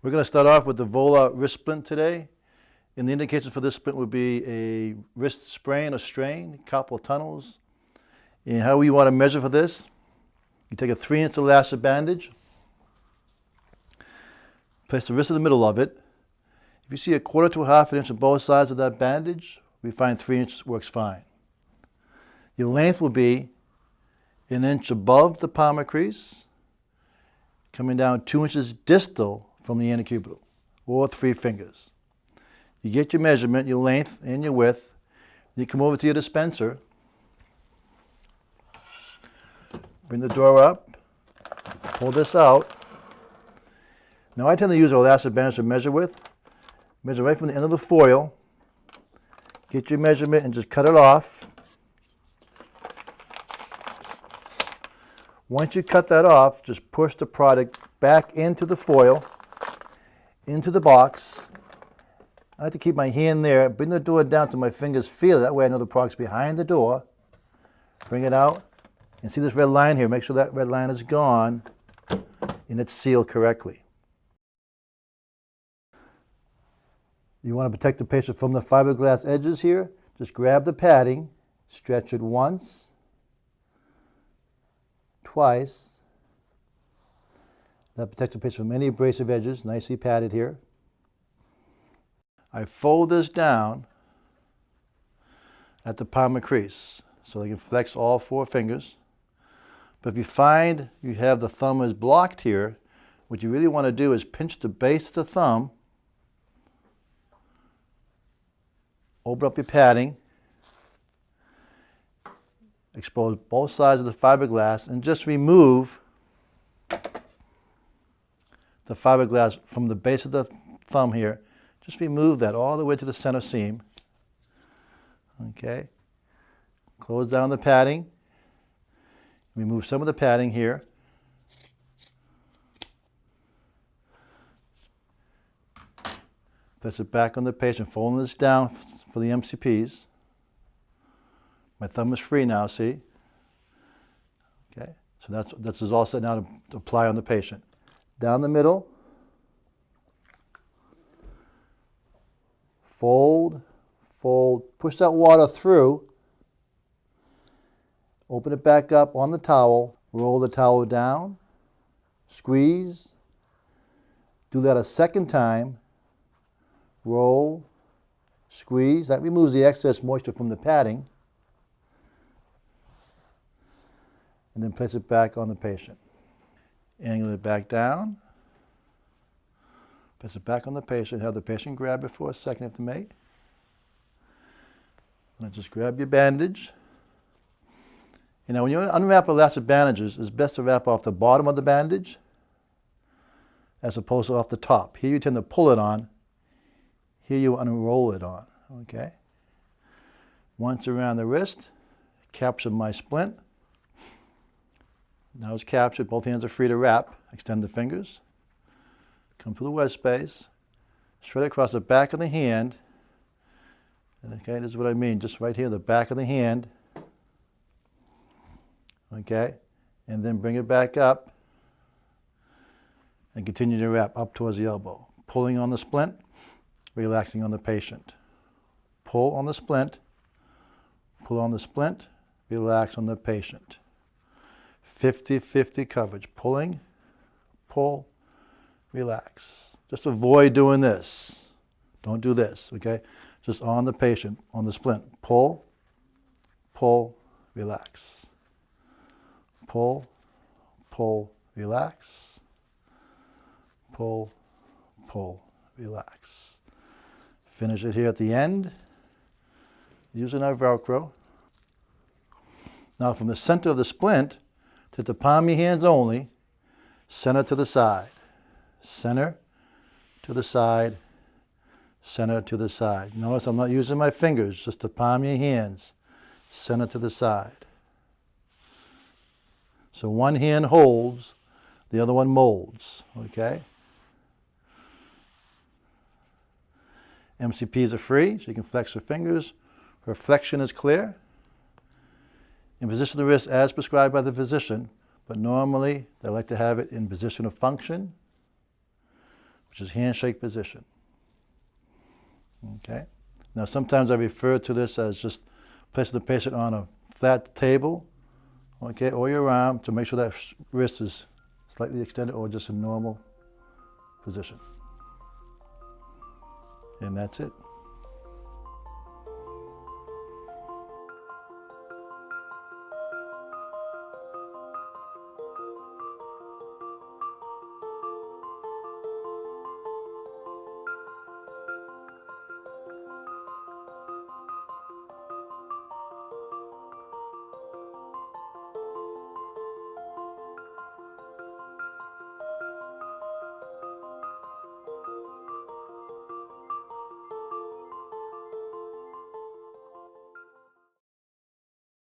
We're going to start off with the Volar Wrist Splint today. And the indications for this splint would be a wrist sprain or strain, carpal tunnels. And how we want to measure for this, you take a 3-inch elastic bandage, place the wrist in the middle of it. If you see a 1/4 to 1/2 inch on both sides of that bandage, we find 3 inches works fine. Your length will be 1 inch above the palmar crease, coming down 2 inches distal from the antecubital, or 3 fingers. You get your measurement, your length and your width. You come over to your dispenser, bring the door up, pull this out. Now I tend to use an elastic bandage to measure with. Measure right from the end of the foil. Get your measurement and just cut it off. Once you cut that off, just push the product back into the foil, into the box. I like to keep my hand there, bring the door down so my fingers feel it. That way I know the product's behind the door. Bring it out, and see this red line here. Make sure that red line is gone and it's sealed correctly. You want to protect the patient from the fiberglass edges here. Just grab the padding, stretch it once, twice. That protects the patient from any abrasive edges, nicely padded here. I fold this down at the palmar crease so I can flex all 4 fingers. But if you find you have the thumb is blocked here, what you really want to do is pinch the base of the thumb, open up your padding, expose both sides of the fiberglass, and just remove the fiberglass from the base of the thumb here. Just remove that all the way to the center seam. Okay. Close down the padding. Remove some of the padding here. Place it back on the patient, folding this down for the MCPs. My thumb is free now, see? Okay, so that's all set now to apply on the patient. Down the middle, fold, fold, push that water through, open it back up on the towel, roll the towel down, squeeze, do that a second time, roll, squeeze. That removes the excess moisture from the padding, and then place it back on the patient. Angle it back down, place it back on the patient, have the patient grab it for a second if they may. And just grab your bandage. You know, when you unwrap elastic bandages, it's best to wrap off the bottom of the bandage as opposed to off the top. Here you tend to pull it on, here you unroll it on, okay? Once around the wrist, capture my splint. Now it's captured, both hands are free to wrap. Extend the fingers, come to the wedge space, straight across the back of the hand. And okay, this is what I mean, just right here, the back of the hand. Okay, and then bring it back up and continue to wrap up towards the elbow. Pulling on the splint, relaxing on the patient. Pull on the splint, pull on the splint, relax on the patient. 50-50 coverage. Pulling, pull, relax. Just avoid doing this. Don't do this, okay? Just on the patient, on the splint. Pull, pull, relax. Pull, pull, relax. Pull, pull, relax. Finish it here at the end using our Velcro. Now from the center of the splint, to the palm of your hands only, center to the side, center to the side, center to the side. Notice I'm not using my fingers, just the palm of your hands, center to the side. So one hand holds, the other one molds, okay? MCPs are free, so you can flex your fingers. Her flexion is clear. And position the wrist as prescribed by the physician, but normally they like to have it in position of function, which is handshake position. Okay. Now sometimes I refer to this as just placing the patient on a flat table, okay, or your arm to make sure that wrist is slightly extended or just a normal position. And that's it.